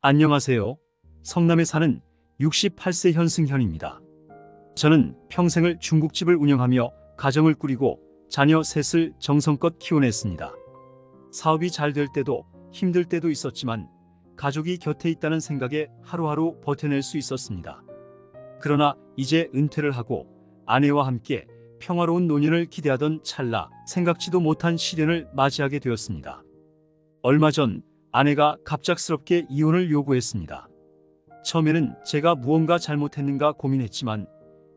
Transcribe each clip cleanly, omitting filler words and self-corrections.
안녕하세요. 성남에 사는 68세 현승현입니다. 저는 평생을 중국집을 운영하며 가정을 꾸리고 자녀 셋을 정성껏 키워냈습니다. 사업이 잘 될 때도 힘들 때도 있었지만 가족이 곁에 있다는 생각에 하루하루 버텨낼 수 있었습니다. 그러나 이제 은퇴를 하고 아내와 함께 평화로운 노년을 기대하던 찰나 생각지도 못한 시련을 맞이하게 되었습니다. 얼마 전 아내가 갑작스럽게 이혼을 요구했습니다. 처음에는 제가 무언가 잘못했는가 고민했지만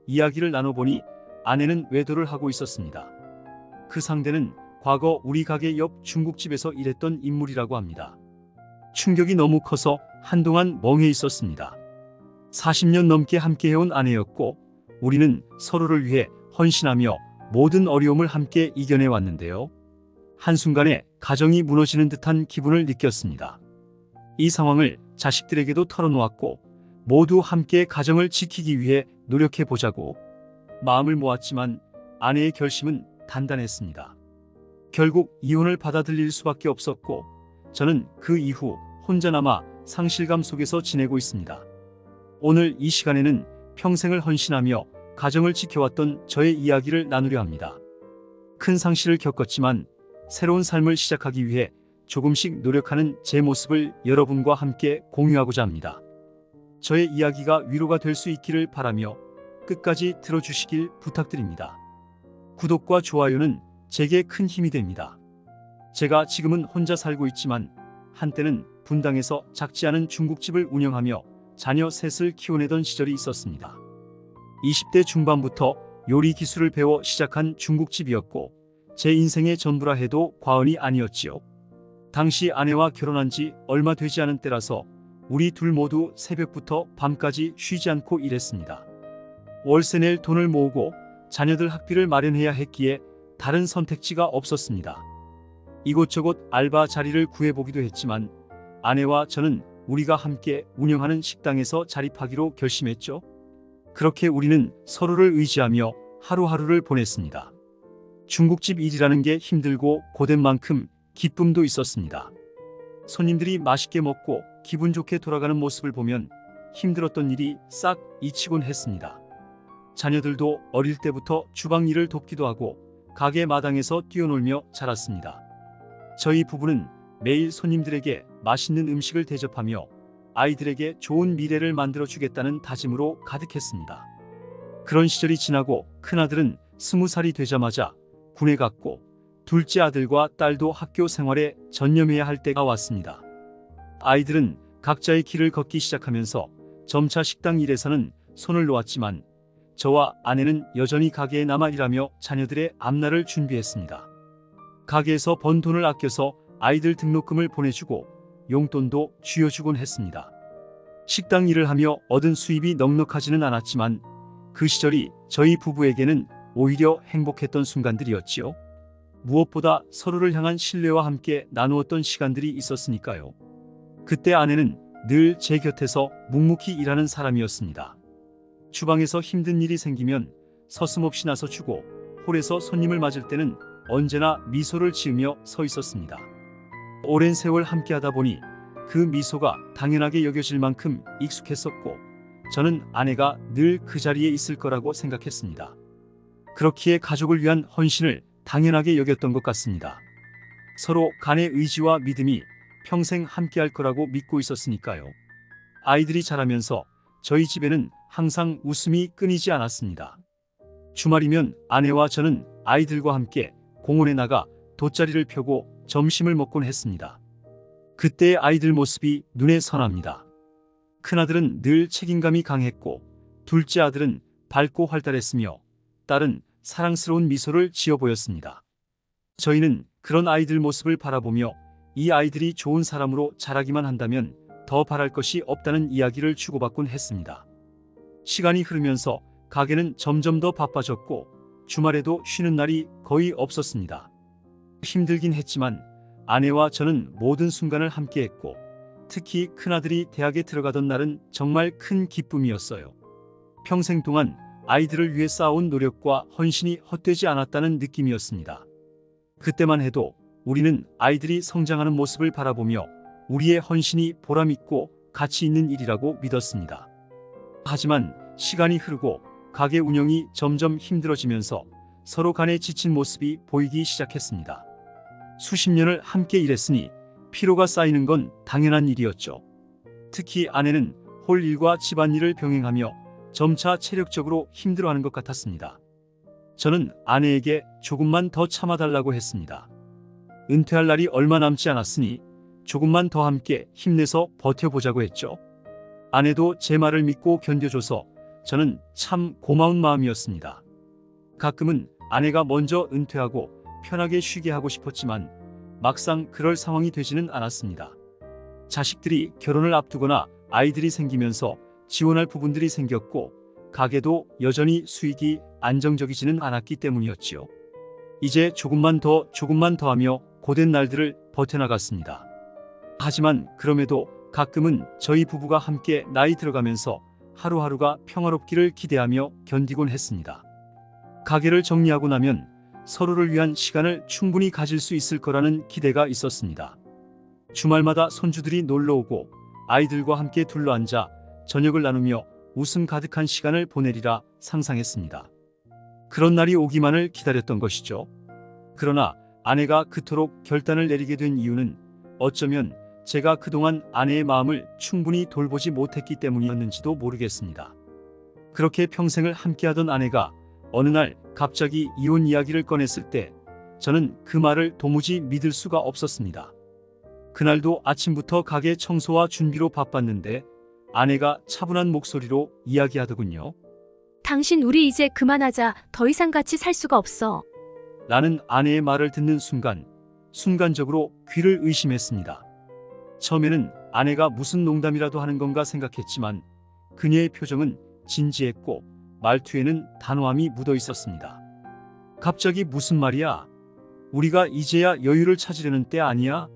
이야기를 나눠보니 아내는 외도를 하고 있었습니다. 그 상대는 과거 우리 가게 옆 중국집에서 일했던 인물이라고 합니다. 충격이 너무 커서 한동안 멍해 있었습니다. 40년 넘게 함께해온 아내였고 우리는 서로를 위해 헌신하며 모든 어려움을 함께 이겨내왔는데요. 한순간에 가정이 무너지는 듯한 기분을 느꼈습니다. 이 상황을 자식들에게도 털어놓았고 모두 함께 가정을 지키기 위해 노력해보자고 마음을 모았지만 아내의 결심은 단단했습니다. 결국 이혼을 받아들일 수밖에 없었고 저는 그 이후 혼자 남아 상실감 속에서 지내고 있습니다. 오늘 이 시간에는 평생을 헌신하며 가정을 지켜왔던 저의 이야기를 나누려 합니다. 큰 상실을 겪었지만 새로운 삶을 시작하기 위해 조금씩 노력하는 제 모습을 여러분과 함께 공유하고자 합니다. 저의 이야기가 위로가 될 수 있기를 바라며 끝까지 들어주시길 부탁드립니다. 구독과 좋아요는 제게 큰 힘이 됩니다. 제가 지금은 혼자 살고 있지만 한때는 분당에서 작지 않은 중국집을 운영하며 자녀 셋을 키워내던 시절이 있었습니다. 20대 중반부터 요리 기술을 배워 시작한 중국집이었고 제 인생의 전부라 해도 과언이 아니었지요. 당시 아내와 결혼한 지 얼마 되지 않은 때라서 우리 둘 모두 새벽부터 밤까지 쉬지 않고 일했습니다. 월세 낼 돈을 모으고 자녀들 학비를 마련해야 했기에 다른 선택지가 없었습니다. 이곳저곳 알바 자리를 구해보기도 했지만 아내와 저는 우리가 함께 운영하는 식당에서 자립하기로 결심했죠. 그렇게 우리는 서로를 의지하며 하루하루를 보냈습니다. 중국집 일이라는 게 힘들고 고된 만큼 기쁨도 있었습니다. 손님들이 맛있게 먹고 기분 좋게 돌아가는 모습을 보면 힘들었던 일이 싹 잊히곤 했습니다. 자녀들도 어릴 때부터 주방 일을 돕기도 하고 가게 마당에서 뛰어놀며 자랐습니다. 저희 부부는 매일 손님들에게 맛있는 음식을 대접하며 아이들에게 좋은 미래를 만들어주겠다는 다짐으로 가득했습니다. 그런 시절이 지나고 큰아들은 20살이 되자마자 군에 갔고 둘째 아들과 딸도 학교 생활에 전념해야 할 때가 왔습니다. 아이들은 각자의 길을 걷기 시작하면서 점차 식당 일에서는 손을 놓았지만 저와 아내는 여전히 가게에 남아 일하며 자녀들의 앞날을 준비했습니다. 가게에서 번 돈을 아껴서 아이들 등록금을 보내주고 용돈도 쥐어주곤 했습니다. 식당 일을 하며 얻은 수입이 넉넉하지는 않았지만 그 시절이 저희 부부에게는 오히려 행복했던 순간들이었지요. 무엇보다 서로를 향한 신뢰와 함께 나누었던 시간들이 있었으니까요. 그때 아내는 늘 제 곁에서 묵묵히 일하는 사람이었습니다. 주방에서 힘든 일이 생기면 서슴없이 나서주고 홀에서 손님을 맞을 때는 언제나 미소를 지으며 서 있었습니다. 오랜 세월 함께하다 보니 그 미소가 당연하게 여겨질 만큼 익숙했었고 저는 아내가 늘 그 자리에 있을 거라고 생각했습니다. 그렇기에 가족을 위한 헌신을 당연하게 여겼던 것 같습니다. 서로 간의 의지와 믿음이 평생 함께할 거라고 믿고 있었으니까요. 아이들이 자라면서 저희 집에는 항상 웃음이 끊이지 않았습니다. 주말이면 아내와 저는 아이들과 함께 공원에 나가 돗자리를 펴고 점심을 먹곤 했습니다. 그때의 아이들 모습이 눈에 선합니다. 큰아들은 늘 책임감이 강했고 둘째 아들은 밝고 활달했으며 딸은 사랑스러운 미소를 지어 보였습니다. 저희는 그런 아이들 모습을 바라보며 이 아이들이 좋은 사람으로 자라기만 한다면 더 바랄 것이 없다는 이야기를 주고받곤 했습니다. 시간이 흐르면서 가게는 점점 더 바빠졌고 주말에도 쉬는 날이 거의 없었습니다. 힘들긴 했지만 아내와 저는 모든 순간을 함께했고 특히 큰아들이 대학에 들어가던 날은 정말 큰 기쁨이었어요. 평생 동안 아이들을 위해 쌓아온 노력과 헌신이 헛되지 않았다는 느낌이었습니다. 그때만 해도 우리는 아이들이 성장하는 모습을 바라보며 우리의 헌신이 보람있고 가치 있는 일이라고 믿었습니다. 하지만 시간이 흐르고 가게 운영이 점점 힘들어지면서 서로 간에 지친 모습이 보이기 시작했습니다. 수십 년을 함께 일했으니 피로가 쌓이는 건 당연한 일이었죠. 특히 아내는 홀 일과 집안일을 병행하며 점차 체력적으로 힘들어하는 것 같았습니다. 저는 아내에게 조금만 더 참아달라고 했습니다. 은퇴할 날이 얼마 남지 않았으니 조금만 더 함께 힘내서 버텨보자고 했죠. 아내도 제 말을 믿고 견뎌줘서 저는 참 고마운 마음이었습니다. 가끔은 아내가 먼저 은퇴하고 편하게 쉬게 하고 싶었지만 막상 그럴 상황이 되지는 않았습니다. 자식들이 결혼을 앞두거나 아이들이 생기면서 지원할 부분들이 생겼고 가게도 여전히 수익이 안정적이지는 않았기 때문이었지요. 이제 조금만 더 하며 고된 날들을 버텨나갔습니다. 하지만 그럼에도 가끔은 저희 부부가 함께 나이 들어가면서 하루하루가 평화롭기를 기대하며 견디곤 했습니다. 가게를 정리하고 나면 서로를 위한 시간을 충분히 가질 수 있을 거라는 기대가 있었습니다. 주말마다 손주들이 놀러오고 아이들과 함께 둘러앉아 저녁을 나누며 웃음 가득한 시간을 보내리라 상상했습니다. 그런 날이 오기만을 기다렸던 것이죠. 그러나 아내가 그토록 결단을 내리게 된 이유는 어쩌면 제가 그동안 아내의 마음을 충분히 돌보지 못했기 때문이었는지도 모르겠습니다. 그렇게 평생을 함께하던 아내가 어느 날 갑자기 이혼 이야기를 꺼냈을 때 저는 그 말을 도무지 믿을 수가 없었습니다. 그날도 아침부터 가게 청소와 준비로 바빴는데 아내가 차분한 목소리로 이야기하더군요. 당신 우리 이제 그만하자. 더 이상 같이 살 수가 없어. 라는 아내의 말을 듣는 순간적으로 귀를 의심했습니다. 처음에는 아내가 무슨 농담이라도 하는 건가 생각했지만 그녀의 표정은 진지했고 말투에는 단호함이 묻어 있었습니다. 갑자기 무슨 말이야? 우리가 이제야 여유를 찾으려는 때 아니야?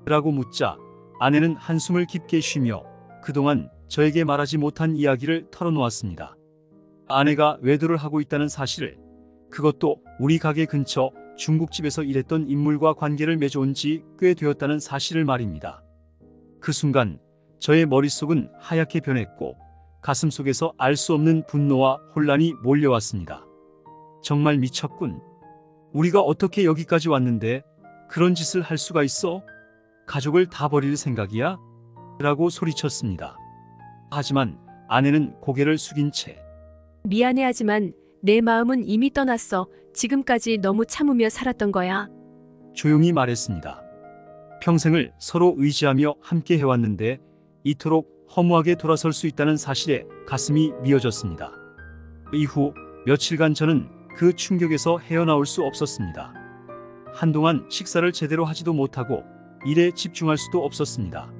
라고 묻자 아내는 한숨을 깊게 쉬며 그동안 저에게 말하지 못한 이야기를 털어놓았습니다. 아내가 외도를 하고 있다는 사실을, 그것도 우리 가게 근처 중국집에서 일했던 인물과 관계를 맺어온 지 꽤 되었다는 사실을 말입니다. 그 순간 저의 머릿속은 하얗게 변했고 가슴속에서 알 수 없는 분노와 혼란이 몰려왔습니다. 정말 미쳤군. 우리가 어떻게 여기까지 왔는데 그런 짓을 할 수가 있어? 가족을 다 버릴 생각이야? 라고 소리쳤습니다. 하지만 아내는 고개를 숙인 채 미안해하지만 내 마음은 이미 떠났어. 지금까지 너무 참으며 살았던 거야. 조용히 말했습니다. 평생을 서로 의지하며 함께 해왔는데 이토록 허무하게 돌아설 수 있다는 사실에 가슴이 미어졌습니다. 이후 며칠간 저는 그 충격에서 헤어나올 수 없었습니다. 한동안 식사를 제대로 하지도 못하고 일에 집중할 수도 없었습니다.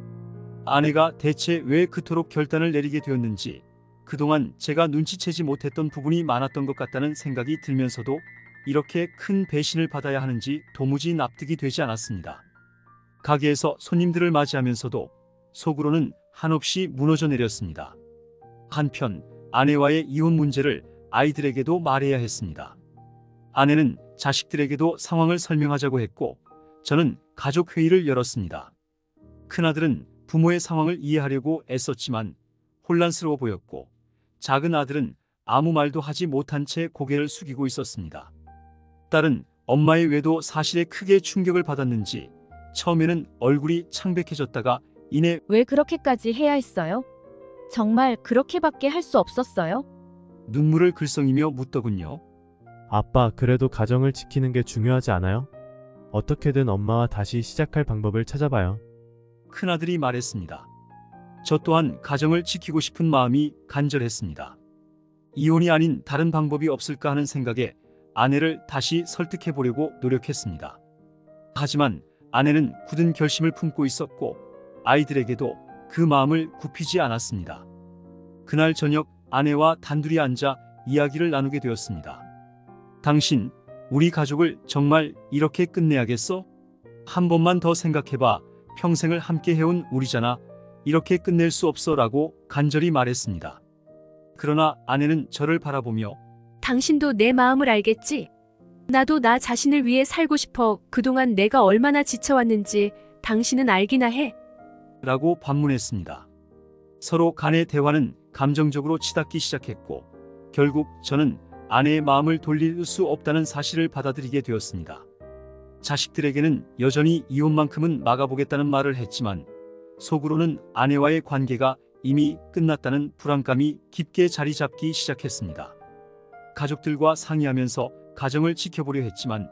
아내가 대체 왜 그토록 결단을 내리게 되었는지 그동안 제가 눈치채지 못했던 부분이 많았던 것 같다는 생각이 들면서도 이렇게 큰 배신을 받아야 하는지 도무지 납득이 되지 않았습니다. 가게에서 손님들을 맞이하면서도 속으로는 한없이 무너져 내렸습니다. 한편 아내와의 이혼 문제를 아이들에게도 말해야 했습니다. 아내는 자식들에게도 상황을 설명하자고 했고 저는 가족 회의를 열었습니다. 큰아들은 부모의 상황을 이해하려고 애썼지만 혼란스러워 보였고 작은 아들은 아무 말도 하지 못한 채 고개를 숙이고 있었습니다. 딸은 엄마의 외도 사실에 크게 충격을 받았는지 처음에는 얼굴이 창백해졌다가 이내 왜 그렇게까지 해야 했어요? 정말 그렇게밖에 할 수 없었어요? 눈물을 글썽이며 묻더군요. 아빠, 그래도 가정을 지키는 게 중요하지 않아요? 어떻게든 엄마와 다시 시작할 방법을 찾아봐요. 큰아들이 말했습니다. 저 또한 가정을 지키고 싶은 마음이 간절했습니다. 이혼이 아닌 다른 방법이 없을까 하는 생각에 아내를 다시 설득해 보려고 노력했습니다. 하지만 아내는 굳은 결심을 품고 있었고 아이들에게도 그 마음을 굽히지 않았습니다. 그날 저녁 아내와 단둘이 앉아 이야기를 나누게 되었습니다. 당신, 우리 가족을 정말 이렇게 끝내야겠어? 한 번만 더 생각해봐. 평생을 함께 해온 우리잖아. 이렇게 끝낼 수 없어 라고 간절히 말했습니다. 그러나 아내는 저를 바라보며 당신도 내 마음을 알겠지? 나도 나 자신을 위해 살고 싶어. 그동안 내가 얼마나 지쳐왔는지 당신은 알기나 해. 라고 반문했습니다. 서로 간의 대화는 감정적으로 치닫기 시작했고 결국 저는 아내의 마음을 돌릴 수 없다는 사실을 받아들이게 되었습니다. 자식들에게는 여전히 이혼만큼은 막아보겠다는 말을 했지만 속으로는 아내와의 관계가 이미 끝났다는 불안감이 깊게 자리 잡기 시작했습니다. 가족들과 상의하면서 가정을 지켜보려 했지만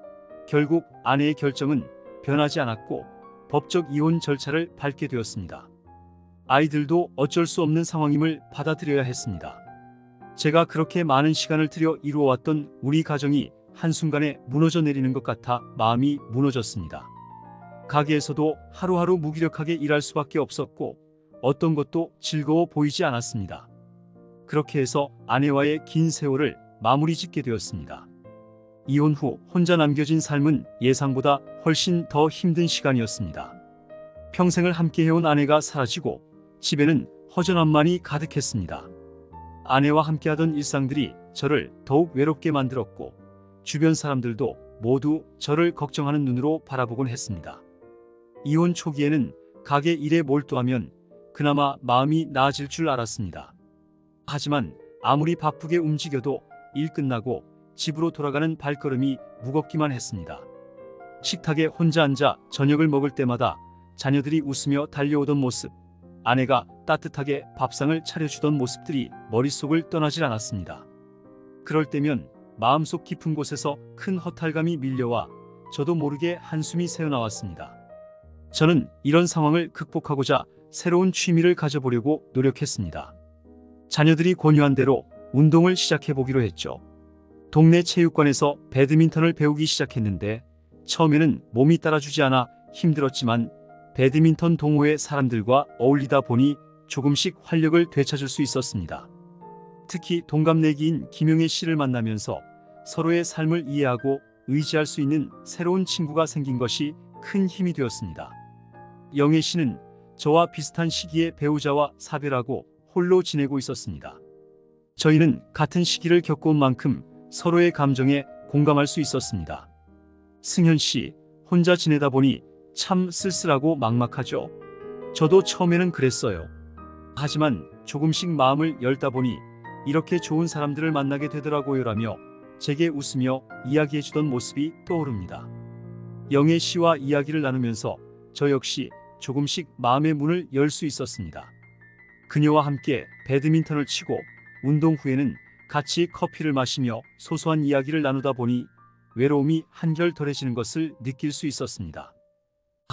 결국 아내의 결정은 변하지 않았고 법적 이혼 절차를 밟게 되었습니다. 아이들도 어쩔 수 없는 상황임을 받아들여야 했습니다. 제가 그렇게 많은 시간을 들여 이루어왔던 우리 가정이 한순간에 무너져 내리는 것 같아 마음이 무너졌습니다. 가게에서도 하루하루 무기력하게 일할 수밖에 없었고 어떤 것도 즐거워 보이지 않았습니다. 그렇게 해서 아내와의 긴 세월을 마무리 짓게 되었습니다. 이혼 후 혼자 남겨진 삶은 예상보다 훨씬 더 힘든 시간이었습니다. 평생을 함께 해온 아내가 사라지고 집에는 허전함만이 가득했습니다. 아내와 함께하던 일상들이 저를 더욱 외롭게 만들었고 주변 사람들도 모두 저를 걱정하는 눈으로 바라보곤 했습니다. 이혼 초기에는 가게 일에 몰두하면 그나마 마음이 나아질 줄 알았습니다. 하지만 아무리 바쁘게 움직여도 일 끝나고 집으로 돌아가는 발걸음이 무겁기만 했습니다. 식탁에 혼자 앉아 저녁을 먹을 때마다 자녀들이 웃으며 달려오던 모습, 아내가 따뜻하게 밥상을 차려주던 모습들이 머릿속을 떠나질 않았습니다. 그럴 때면 마음속 깊은 곳에서 큰 허탈감이 밀려와 저도 모르게 한숨이 새어나왔습니다. 저는 이런 상황을 극복하고자 새로운 취미를 가져보려고 노력했습니다. 자녀들이 권유한 대로 운동을 시작해보기로 했죠. 동네 체육관에서 배드민턴을 배우기 시작했는데 처음에는 몸이 따라주지 않아 힘들었지만 배드민턴 동호회 사람들과 어울리다 보니 조금씩 활력을 되찾을 수 있었습니다. 특히 동갑내기인 김용혜 씨를 만나면서 서로의 삶을 이해하고 의지할 수 있는 새로운 친구가 생긴 것이 큰 힘이 되었습니다. 영혜 씨는 저와 비슷한 시기에 배우자와 사별하고 홀로 지내고 있었습니다. 저희는 같은 시기를 겪어온 만큼 서로의 감정에 공감할 수 있었습니다. 승현 씨, 혼자 지내다 보니 참 쓸쓸하고 막막하죠. 저도 처음에는 그랬어요. 하지만 조금씩 마음을 열다 보니 이렇게 좋은 사람들을 만나게 되더라고요라며 제게 웃으며 이야기해주던 모습이 떠오릅니다. 영애 씨와 이야기를 나누면서 저 역시 조금씩 마음의 문을 열 수 있었습니다. 그녀와 함께 배드민턴을 치고 운동 후에는 같이 커피를 마시며 소소한 이야기를 나누다 보니 외로움이 한결 덜해지는 것을 느낄 수 있었습니다.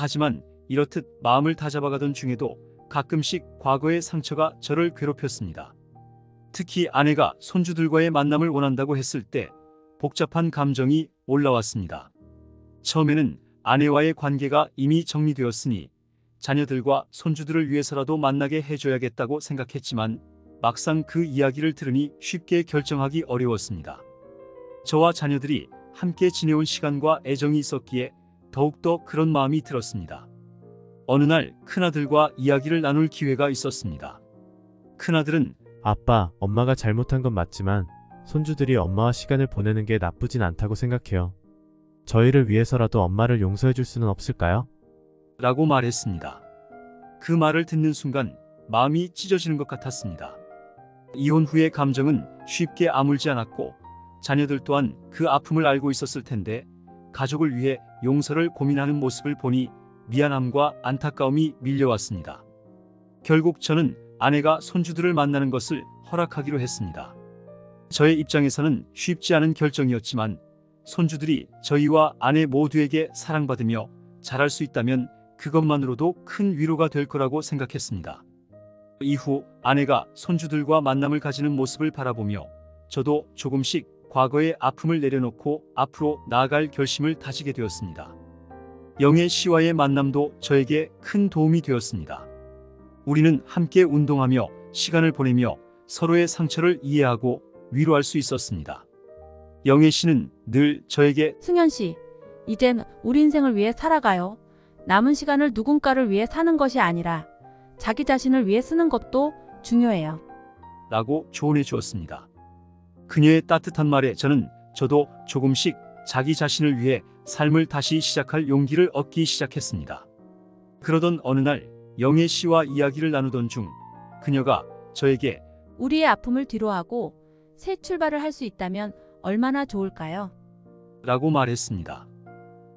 하지만 이렇듯 마음을 다잡아가던 중에도 가끔씩 과거의 상처가 저를 괴롭혔습니다. 특히 아내가 손주들과의 만남을 원한다고 했을 때 복잡한 감정이 올라왔습니다. 처음에는 아내와의 관계가 이미 정리되었으니 자녀들과 손주들을 위해서라도 만나게 해줘야겠다고 생각했지만 막상 그 이야기를 들으니 쉽게 결정하기 어려웠습니다. 저와 자녀들이 함께 지내온 시간과 애정이 있었기에 더욱더 그런 마음이 들었습니다. 어느 날 큰아들과 이야기를 나눌 기회가 있었습니다. 큰아들은 아빠, 엄마가 잘못한 건 맞지만 손주들이 엄마와 시간을 보내는 게 나쁘진 않다고 생각해요. 저희를 위해서라도 엄마를 용서해 줄 수는 없을까요? 라고 말했습니다. 그 말을 듣는 순간 마음이 찢어지는 것 같았습니다. 이혼 후의 감정은 쉽게 아물지 않았고 자녀들 또한 그 아픔을 알고 있었을 텐데 가족을 위해 용서를 고민하는 모습을 보니 미안함과 안타까움이 밀려왔습니다. 결국 저는 아내가 손주들을 만나는 것을 허락하기로 했습니다. 저의 입장에서는 쉽지 않은 결정이었지만 손주들이 저희와 아내 모두에게 사랑받으며 자랄 수 있다면 그것만으로도 큰 위로가 될 거라고 생각했습니다. 이후 아내가 손주들과 만남을 가지는 모습을 바라보며 저도 조금씩 과거의 아픔을 내려놓고 앞으로 나아갈 결심을 다지게 되었습니다. 영애 씨와의 만남도 저에게 큰 도움이 되었습니다. 우리는 함께 운동하며 시간을 보내며 서로의 상처를 이해하고 위로할 수 있었습니다. 영애 씨는 늘 저에게 승현 씨, 이젠 우리 인생을 위해 살아가요. 남은 시간을 누군가를 위해 사는 것이 아니라 자기 자신을 위해 쓰는 것도 중요해요. 라고 조언해 주었습니다. 그녀의 따뜻한 말에 저도 조금씩 자기 자신을 위해 삶을 다시 시작할 용기를 얻기 시작했습니다. 그러던 어느 날 영애 씨와 이야기를 나누던 중 그녀가 저에게 우리의 아픔을 뒤로하고 새 출발을 할 수 있다면 얼마나 좋을까요? 라고 말했습니다.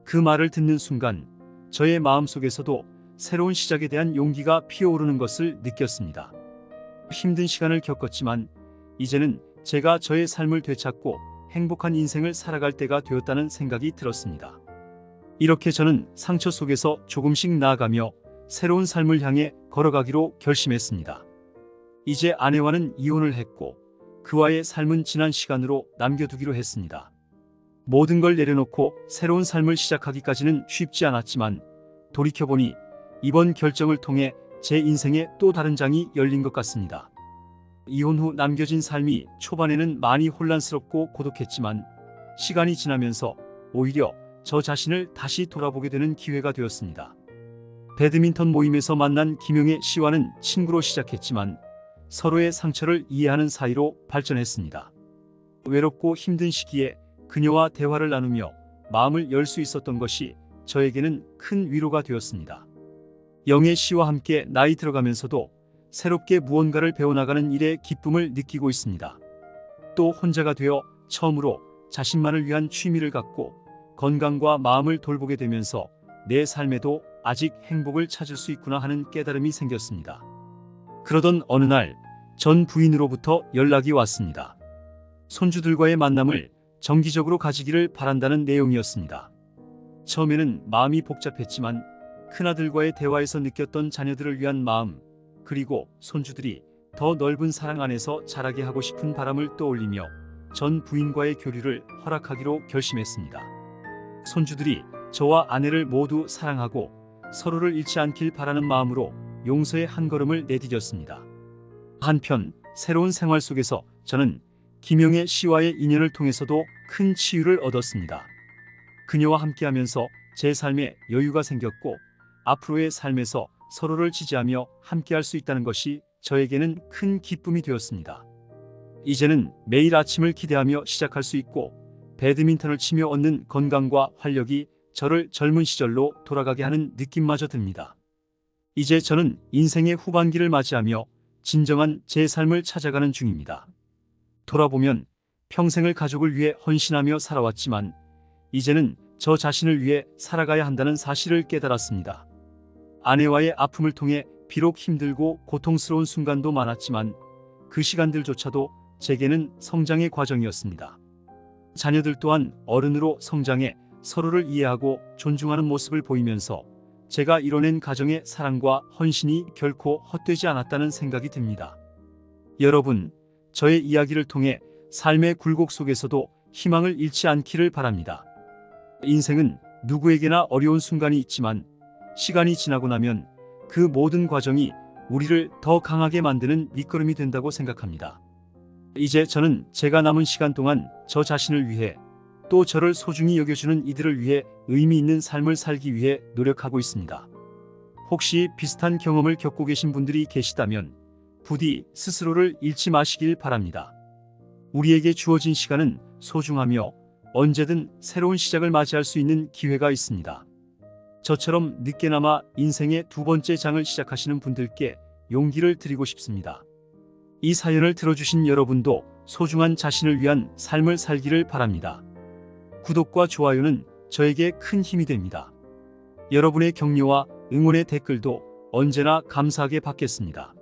그 말을 듣는 순간 저의 마음속에서도 새로운 시작에 대한 용기가 피어오르는 것을 느꼈습니다. 힘든 시간을 겪었지만 이제는 제가 저의 삶을 되찾고 행복한 인생을 살아갈 때가 되었다는 생각이 들었습니다. 이렇게 저는 상처 속에서 조금씩 나아가며 새로운 삶을 향해 걸어가기로 결심했습니다. 이제 아내와는 이혼을 했고 그와의 삶은 지난 시간으로 남겨두기로 했습니다. 모든 걸 내려놓고 새로운 삶을 시작하기까지는 쉽지 않았지만 돌이켜보니 이번 결정을 통해 제 인생에 또 다른 장이 열린 것 같습니다. 이혼 후 남겨진 삶이 초반에는 많이 혼란스럽고 고독했지만 시간이 지나면서 오히려 저 자신을 다시 돌아보게 되는 기회가 되었습니다. 배드민턴 모임에서 만난 김용혜 씨와는 친구로 시작했지만 서로의 상처를 이해하는 사이로 발전했습니다. 외롭고 힘든 시기에 그녀와 대화를 나누며 마음을 열 수 있었던 것이 저에게는 큰 위로가 되었습니다. 영애 씨와 함께 나이 들어가면서도 새롭게 무언가를 배워나가는 일에 기쁨을 느끼고 있습니다. 또 혼자가 되어 처음으로 자신만을 위한 취미를 갖고 건강과 마음을 돌보게 되면서 내 삶에도 아직 행복을 찾을 수 있구나 하는 깨달음이 생겼습니다. 그러던 어느 날 전 부인으로부터 연락이 왔습니다. 손주들과의 만남을 정기적으로 가지기를 바란다는 내용이었습니다. 처음에는 마음이 복잡했지만 큰아들과의 대화에서 느꼈던 자녀들을 위한 마음, 그리고 손주들이 더 넓은 사랑 안에서 자라게 하고 싶은 바람을 떠올리며 전 부인과의 교류를 허락하기로 결심했습니다. 손주들이 저와 아내를 모두 사랑하고 서로를 잃지 않길 바라는 마음으로 용서의 한 걸음을 내디뎠습니다. 한편 새로운 생활 속에서 저는 김용혜 씨와의 인연을 통해서도 큰 치유를 얻었습니다. 그녀와 함께하면서 제 삶에 여유가 생겼고 앞으로의 삶에서 서로를 지지하며 함께할 수 있다는 것이 저에게는 큰 기쁨이 되었습니다. 이제는 매일 아침을 기대하며 시작할 수 있고 배드민턴을 치며 얻는 건강과 활력이 저를 젊은 시절로 돌아가게 하는 느낌마저 듭니다. 이제 저는 인생의 후반기를 맞이하며 진정한 제 삶을 찾아가는 중입니다. 돌아보면 평생을 가족을 위해 헌신하며 살아왔지만 이제는 저 자신을 위해 살아가야 한다는 사실을 깨달았습니다. 아내와의 아픔을 통해 비록 힘들고 고통스러운 순간도 많았지만 그 시간들조차도 제게는 성장의 과정이었습니다. 자녀들 또한 어른으로 성장해 서로를 이해하고 존중하는 모습을 보이면서 제가 이뤄낸 가정의 사랑과 헌신이 결코 헛되지 않았다는 생각이 듭니다. 여러분, 저의 이야기를 통해 삶의 굴곡 속에서도 희망을 잃지 않기를 바랍니다. 인생은 누구에게나 어려운 순간이 있지만 시간이 지나고 나면 그 모든 과정이 우리를 더 강하게 만드는 밑거름이 된다고 생각합니다. 이제 저는 제가 남은 시간 동안 저 자신을 위해 또 저를 소중히 여겨주는 이들을 위해 의미 있는 삶을 살기 위해 노력하고 있습니다. 혹시 비슷한 경험을 겪고 계신 분들이 계시다면 부디 스스로를 잃지 마시길 바랍니다. 우리에게 주어진 시간은 소중하며 언제든 새로운 시작을 맞이할 수 있는 기회가 있습니다. 저처럼 늦게나마 인생의 두 번째 장을 시작하시는 분들께 용기를 드리고 싶습니다. 이 사연을 들어주신 여러분도 소중한 자신을 위한 삶을 살기를 바랍니다. 구독과 좋아요는 저에게 큰 힘이 됩니다. 여러분의 격려와 응원의 댓글도 언제나 감사하게 받겠습니다.